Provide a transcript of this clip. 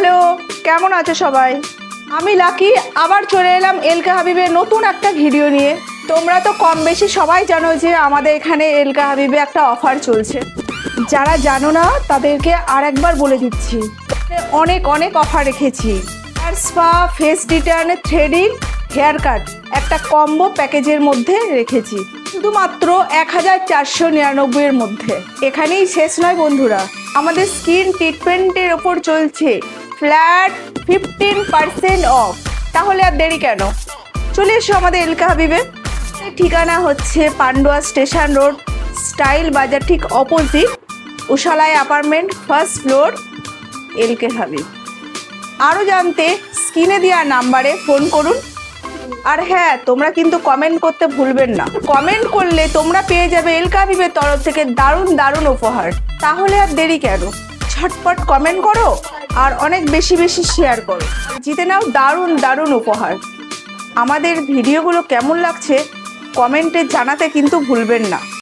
Hello, কেমন আছো সবাই? আমি লাকি আবার চলে এলাম এলকা হাবিবের নতুন একটা ভিডিও নিয়ে। তোমরা তো কম বেশি সবাই জানো যে আমাদের এখানে এলকা হাবিবে একটা অফার চলছে। যারা জানো না তাদেরকে আর একবার বলে দিচ্ছি, অনেক অনেক অফার রেখেছি। Hair spa, face return, threading, hair cut একটা কম্বো প্যাকেজের মধ্যে রেখেছি, শুধুমাত্র 1499-এর মধ্যে। এখানেই শেষ নয় বন্ধুরা, আমাদের স্কিন ট্রিটমেন্টের ওপর চলছে ফ্ল্যাট 15% অফ। তাহলে আর দেরি কেন, চলে এসো আমাদের এলকা হাবিবে। ঠিকানা হচ্ছে পান্ডুয়া স্টেশন রোড, স্টাইল বাজার ঠিক অপোজিট, উষালাই অ্যাপার্টমেন্ট, ফার্স্ট ফ্লোর, এলকে হাবিব। আরও জানতে স্ক্রিনে দেওয়া নাম্বারে ফোন করুন। আর হ্যাঁ, তোমরা কিন্তু কমেন্ট করতে ভুলবেন না। কমেন্ট করলে তোমরা পেয়ে যাবে এলকা হাবিবের তরফ থেকে দারুণ দারুণ উপহার। তাহলে আর দেরি কেন, ঝটপট কমেন্ট করো আর অনেক বেশি বেশি শেয়ার করো, জিতে নাও দারুণ দারুণ উপহার। আমাদের ভিডিওগুলো কেমন লাগছে কমেন্টে জানাতে কিন্তু ভুলবেন না।